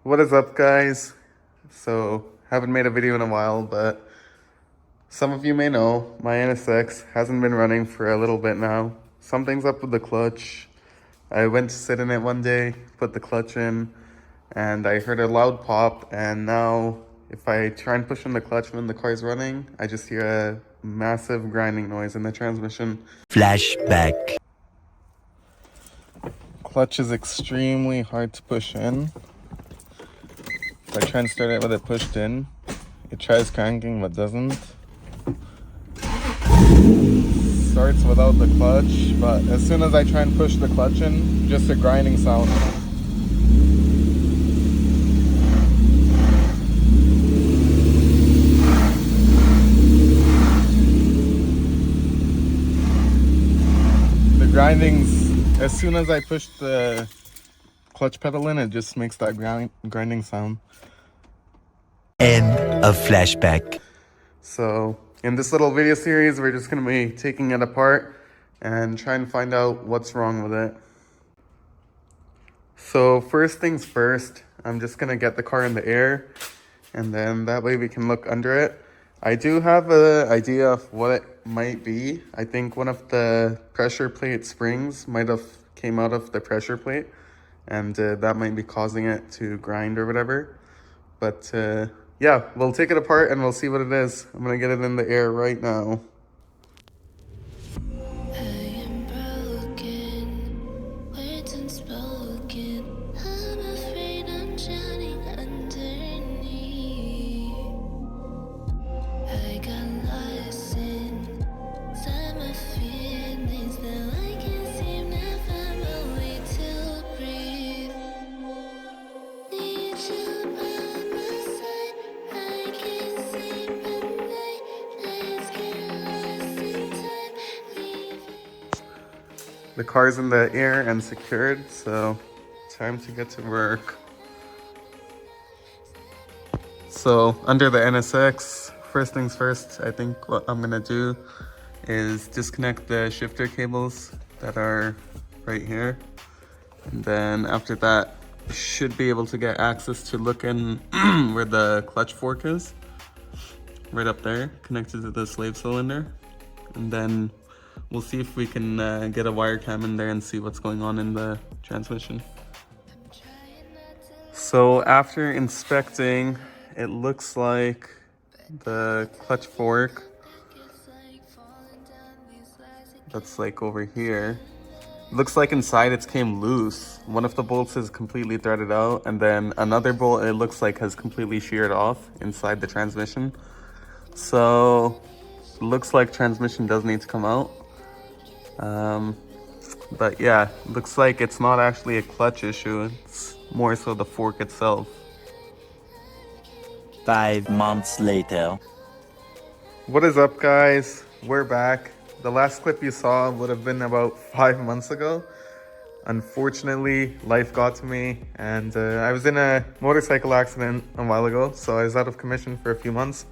What is up, guys? So, haven't made a video in a while, but some of you may know my NSX hasn't been running for a little bit now. Something's up with the clutch. I went to sit in it one day, put the clutch in, and I heard a loud pop, and now if I try and push on the clutch when the car's running, I just hear a massive grinding noise in the transmission. Flashback. Clutch is extremely hard to push in. If I try and start it with it pushed in, it tries cranking but doesn't. Starts without the clutch, but as soon as I try and push the clutch in, just a grinding sound. The grindings, as soon as I push the clutch pedal in, it just makes that grinding sound. End of flashback. So in this little video series, we're just going to be taking it apart and trying to find out what's wrong with it. So first things first, I'm just going to get the car in the air, and then that way we can look under it. I do have an idea of what it might be. I think one of the pressure plate springs might have came out of the pressure plate, and that might be causing it to grind or whatever. But yeah, we'll take it apart and we'll see what it is. I'm gonna get it in the air right now. The car's in the air and secured, so time to get to work. So under the NSX, first things first, I think what I'm gonna do is disconnect the shifter cables that are right here. And then after that, should be able to get access to look in where the clutch fork is. Right up there, connected to the slave cylinder. And then we'll see if we can get a wire cam in there and see what's going on in the transmission. So after inspecting, it looks like the clutch fork that's like over here, looks like inside it came loose. One of the bolts is completely threaded out, and then another bolt it looks like has completely sheared off inside the transmission. So looks like transmission does need to come out. But yeah, looks like it's not actually a clutch issue, it's more so the fork itself. 5 months later. What is up, guys? We're back. The last clip you saw would have been about 5 months ago. Unfortunately, life got to me, and I was in a motorcycle accident a while ago, so I was out of commission for a few months.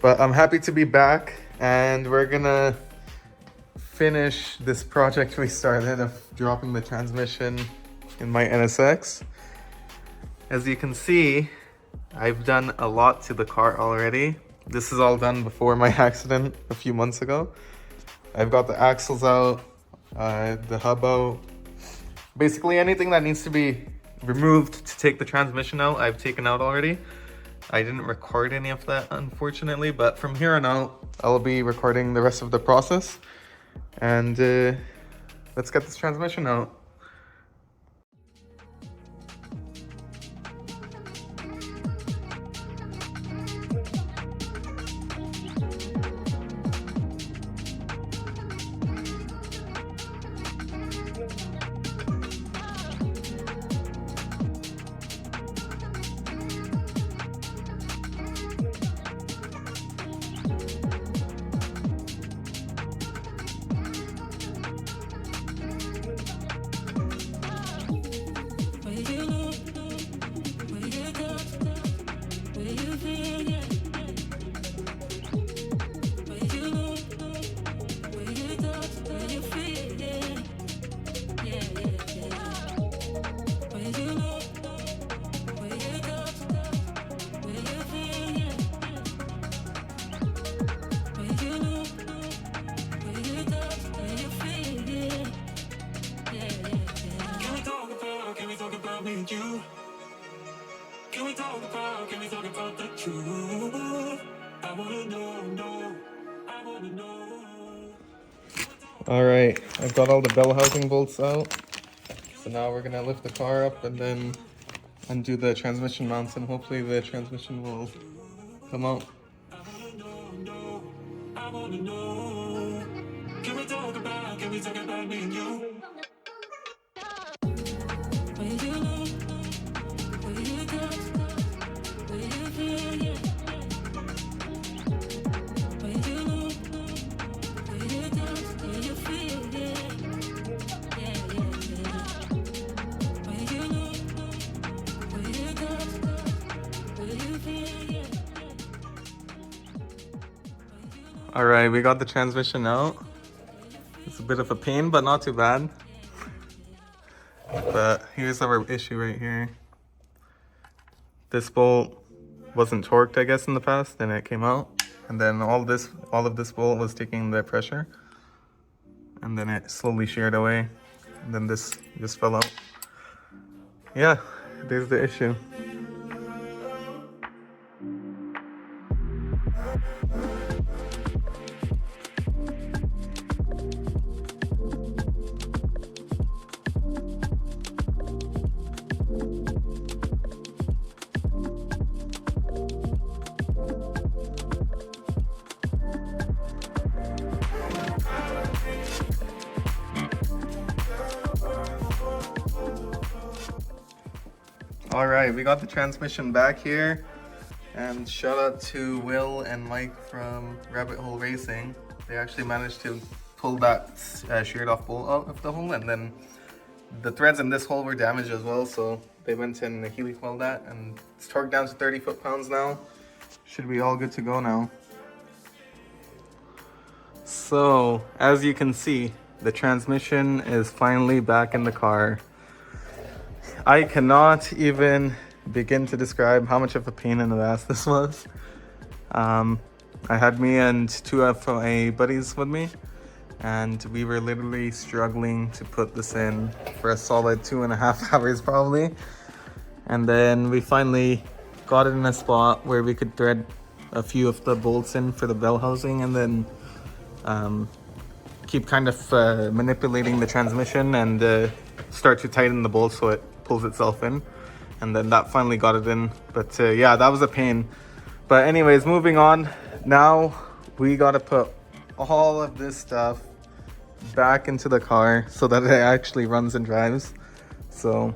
But I'm happy to be back, and we're gonna finish this project we started of dropping the transmission in my NSX. As you can see, I've done a lot to the car already. This is all done before my accident a few months ago. I've got the axles out, the hub out. Basically anything that needs to be removed to take the transmission out, I've taken out already. I didn't record any of that, unfortunately, but from here on out, I'll be recording the rest of the process. And let's get this transmission out. about me and you? Can we talk about the truth? I wanna know, no, I wanna know. Alright, I've got all the bell housing bolts out. So now we're gonna lift the car up and then undo the transmission mounts, and hopefully the transmission will come out. I wanna know. Can we talk about me and you? Will you know? Will you touch? Will you feel? Yeah. Will you know? Will you touch? Will you feel? Yeah. Yeah, yeah, yeah. Will you know? Will you touch? Will you feel? Yeah. Alright, we got the transmission out. It's a bit of a pain, but not too bad. But here's our issue right here. This bolt wasn't torqued, I guess, in the past, and it came out. And then all of this bolt was taking the pressure. And then it slowly sheared away. And then this just fell out. Yeah, there's the issue. All right, we got the transmission back here, and shout out to Will and Mike from Rabbit Hole Racing. They actually managed to pull that sheared off bolt out of the hole, and then the threads in this hole were damaged as well, so they went and heli coiled that, and it's torqued down to 30 foot-pounds now. Should be all good to go now. So, as you can see, the transmission is finally back in the car. I cannot even begin to describe how much of a pain in the ass this was. I had me and two of my buddies with me, and we were literally struggling to put this in for a solid 2.5 hours probably. And then we finally got it in a spot where we could thread a few of the bolts in for the bell housing, and then keep kind of manipulating the transmission and start to tighten the bolt so it pulls itself in, and then that finally got it in. But yeah, that was a pain. But anyways, moving on. Now we gotta put all of this stuff back into the car so that it actually runs and drives. So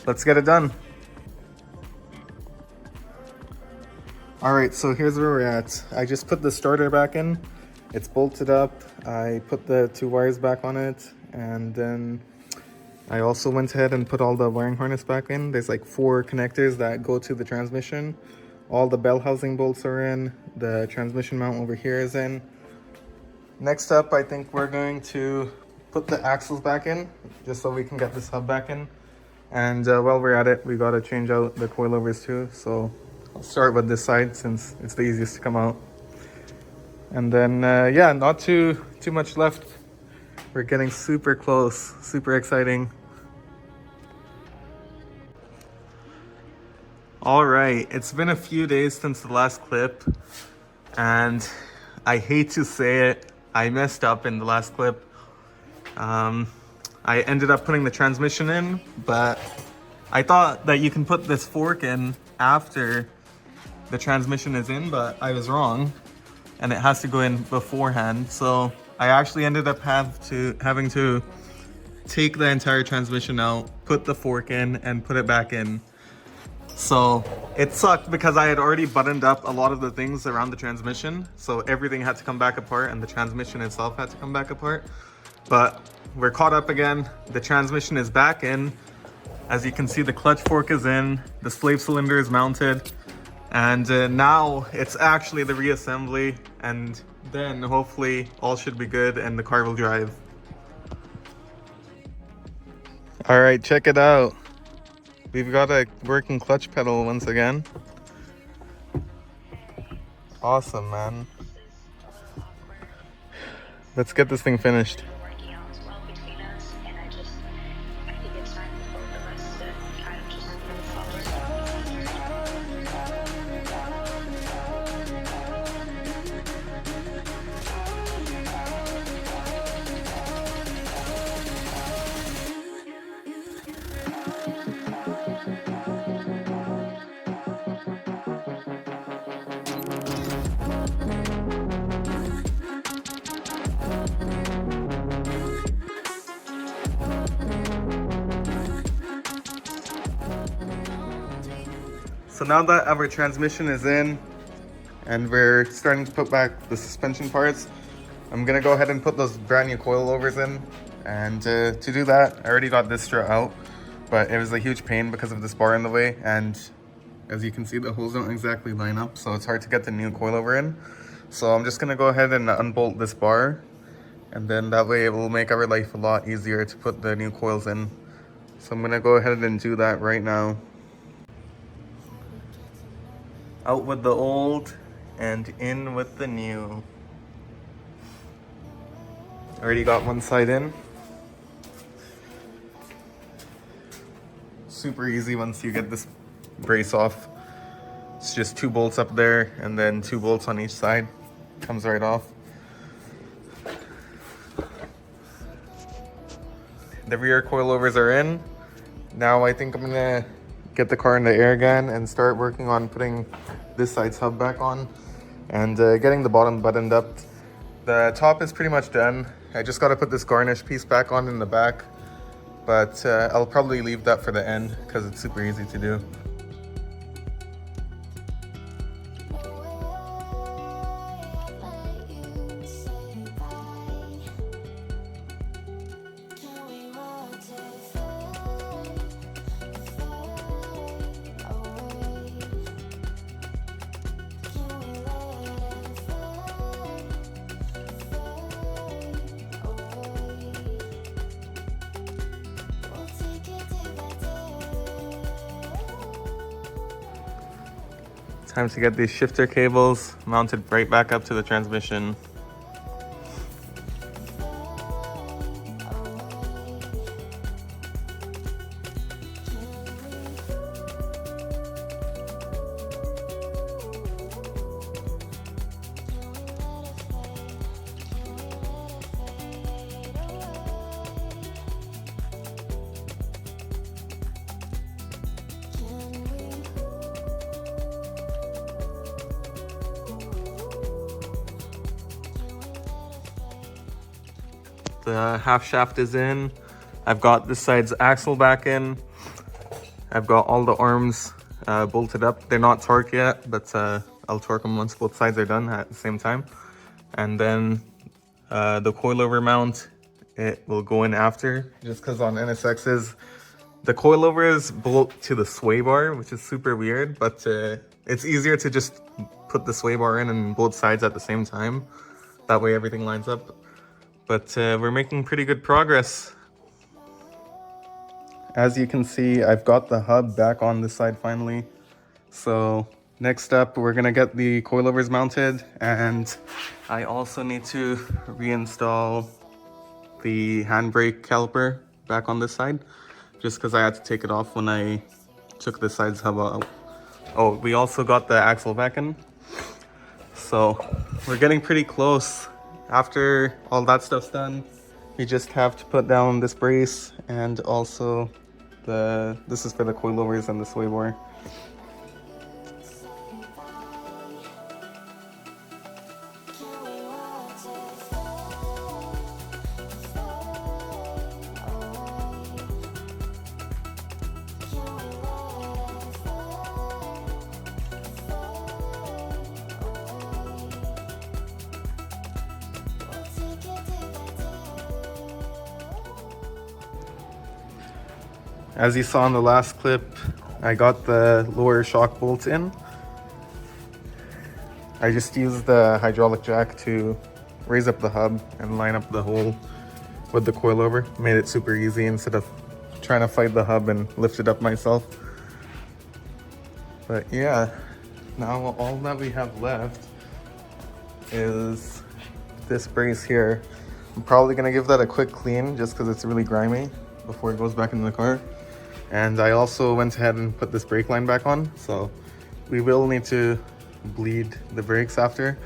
let's get it done. All right, so here's where we're at. I just put the starter back in. It's bolted up. I put the 2 wires back on it, and then I also went ahead and put all the wiring harness back in. There's like 4 connectors that go to the transmission. All the bell housing bolts are in. The transmission mount over here is in. Next up, I think we're going to put the axles back in, just so we can get this hub back in. And while we're at it, we gotta change out the coilovers too. So I'll start with this side since it's the easiest to come out. And then, yeah, not too much left. We're getting super close, super exciting. All right, it's been a few days since the last clip, and I hate to say it, I messed up in the last clip. I ended up putting the transmission in, but I thought that you can put this fork in after the transmission is in, but I was wrong, and it has to go in beforehand. So I actually ended up having to take the entire transmission out, put the fork in, and put it back in. So it sucked because I had already buttoned up a lot of the things around the transmission, so everything had to come back apart and the transmission itself had to come back apart. But we're caught up again. The transmission is back in. As you can see, the clutch fork is in, the slave cylinder is mounted, and now it's actually the reassembly, and then hopefully all should be good and the car will drive. All right, check it out. We've got a working clutch pedal once again. Awesome, man. Let's get this thing finished. Working out well between us, and I think it's time for both of us to kind of So now that our transmission is in and we're starting to put back the suspension parts, I'm gonna go ahead and put those brand new coilovers in. And to do that, I already got this strut out, but it was a huge pain because of this bar in the way. And as you can see, the holes don't exactly line up, so it's hard to get the new coilover in. So I'm just gonna go ahead and unbolt this bar, and then that way it will make our life a lot easier to put the new coils in. So I'm gonna go ahead and do that right now. Out with the old and in with the new. Already got one side in. Super easy once you get this brace off. It's just 2 bolts up there and then 2 bolts on each side. Comes right off. The rear coilovers are in. Now I think I'm gonna get the car in the air again and start working on putting this side's hub back on and getting the bottom buttoned up. The top is pretty much done. I just got to put this garnish piece back on in the back, but I'll probably leave that for the end because it's super easy to do. Time to get these shifter cables mounted right back up to the transmission. The half shaft is in. I've got this side's axle back in. I've got all the arms bolted up. They're not torqued yet, but I'll torque them once both sides are done at the same time. And then the coilover mount, it will go in after, just because on NSX's, the coilovers bolt to the sway bar, which is super weird, but it's easier to just put the sway bar in and both sides at the same time. That way everything lines up. But we're making pretty good progress. As you can see, I've got the hub back on this side finally. So next up, we're gonna get the coilovers mounted, and I also need to reinstall the handbrake caliper back on this side, just because I had to take it off when I took the side's hub out. Oh, we also got the axle back in. So we're getting pretty close. After all that stuff's done, we just have to put down this brace, and also this is for the coilovers and the sway bar. As you saw in the last clip, I got the lower shock bolts in. I just used the hydraulic jack to raise up the hub and line up the hole with the coilover. Made it super easy instead of trying to fight the hub and lift it up myself. But yeah, now all that we have left is this brace here. I'm probably gonna give that a quick clean just because it's really grimy before it goes back into the car. And I also went ahead and put this brake line back on, so we will need to bleed the brakes after.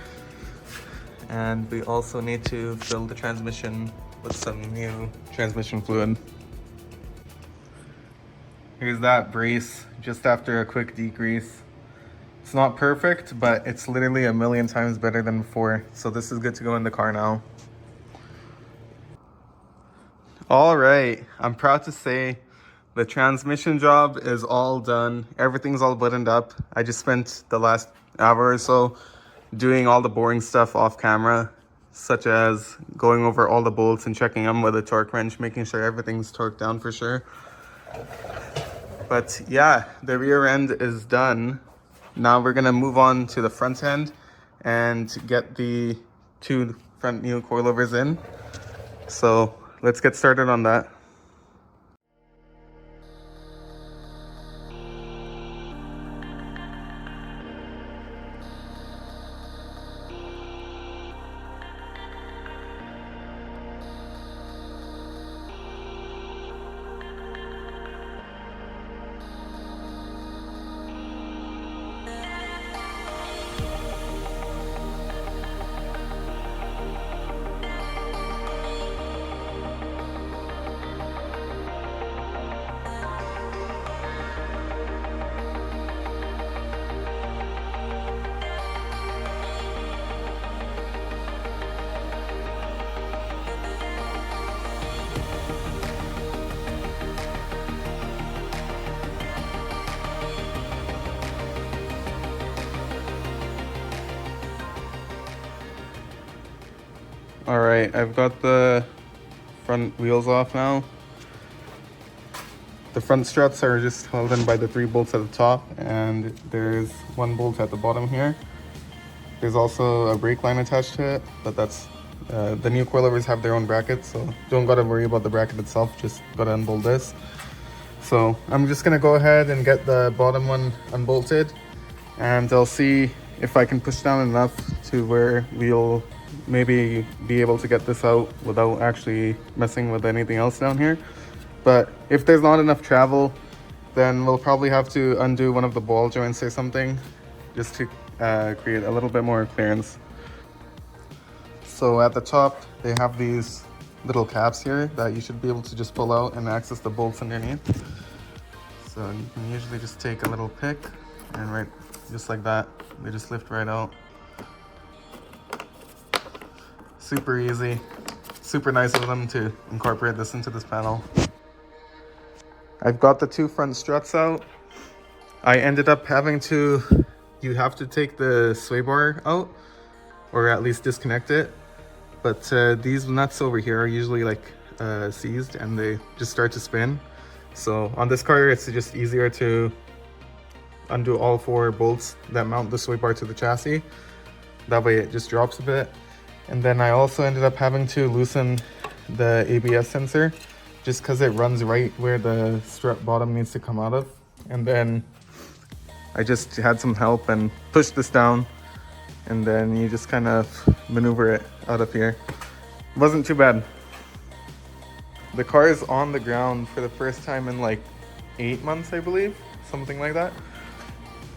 And we also need to fill the transmission with some new transmission fluid. Here's that brace just after a quick degrease. It's not perfect, but it's literally a million times better than before. So this is good to go in the car now. All right, I'm proud to say the transmission job is all done. Everything's all buttoned up. I just spent the last hour or so doing all the boring stuff off camera, such as going over all the bolts and checking them with a torque wrench, making sure everything's torqued down for sure. But yeah, the rear end is done. Now we're gonna move on to the front end and get the 2 front new coilovers in. So let's get started on that. All right, I've got the front wheels off now. The front struts are just held in by the 3 bolts at the top, and there's 1 bolt at the bottom here. There's also a brake line attached to it, but that's the new coilovers have their own brackets, so don't gotta worry about the bracket itself, just gotta unbolt this. So I'm just gonna go ahead and get the bottom one unbolted, and I'll see if I can push down enough to where we'll maybe be able to get this out without actually messing with anything else down here. But if there's not enough travel, then we'll probably have to undo one of the ball joints or something just to create a little bit more clearance. So at the top, they have these little caps here that you should be able to just pull out and access the bolts underneath. So you can usually just take a little pick and right, just like that, they just lift right out. Super easy, super nice of them to incorporate this into this panel. I've got the 2 front struts out. I ended up having to, you have to take the sway bar out or at least disconnect it. But these nuts over here are usually like seized and they just start to spin. So on this car, it's just easier to undo all 4 bolts that mount the sway bar to the chassis. That way it just drops a bit. And then I also ended up having to loosen the ABS sensor just because it runs right where the strut bottom needs to come out of. And then I just had some help and pushed this down, and then you just kind of maneuver it out of here. Wasn't too bad. The car is on the ground for the first time in like 8 months, I believe, something like that.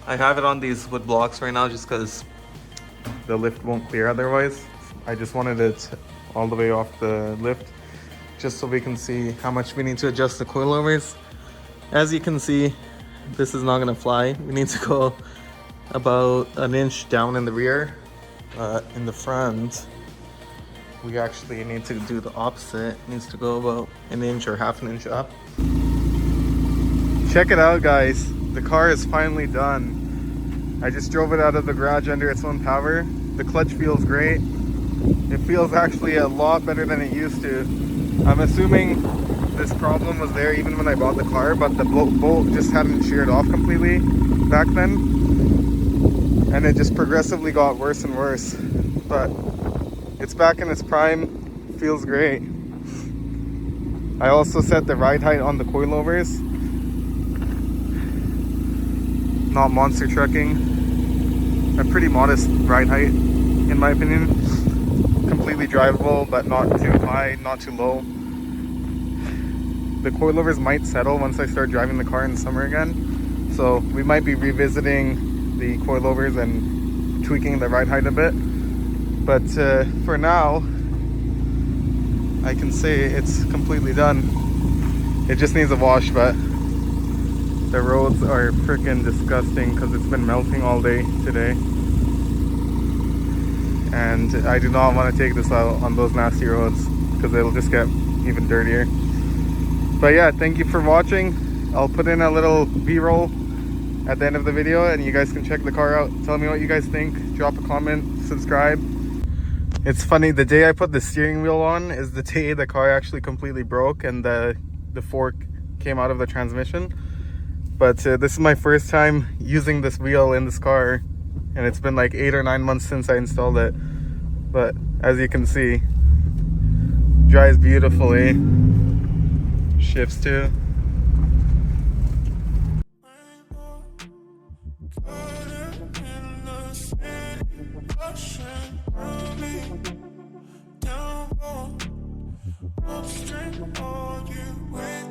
I have it on these wood blocks right now just because the lift won't clear otherwise. I just wanted it all the way off the lift just so we can see how much we need to adjust the coilovers. As you can see, this is not gonna fly. We need to go about an inch down in the rear. In the front, we actually need to do the opposite. It needs to go about an inch or half an inch up. Check it out, guys. The car is finally done. I just drove it out of the garage under its own power. The clutch feels great. It feels actually a lot better than it used to. I'm assuming this problem was there even when I bought the car, but the bolt just hadn't sheared off completely back then. And it just progressively got worse and worse. But it's back in its prime, feels great. I also set the ride height on the coilovers. Not monster trucking. A pretty modest ride height, in my opinion. Completely drivable, but not too high, not too low. The coilovers might settle once I start driving the car in the summer again. So we might be revisiting the coilovers and tweaking the ride height a bit. But for now, I can say it's completely done. It just needs a wash, but The roads are freaking disgusting because it's been melting all day today. And I do not want to take this out on those nasty roads because it'll just get even dirtier. But yeah, thank you for watching. I'll put in a little B-roll at the end of the video and you guys can check the car out. Tell me what you guys think. Drop a comment, subscribe. It's funny, the day I put the steering wheel on is the day the car actually completely broke and the fork came out of the transmission. But this is my first time using this wheel in this car, and it's been like 8 or 9 months since I installed it. But as you can see, drives beautifully, shifts too. All you with me.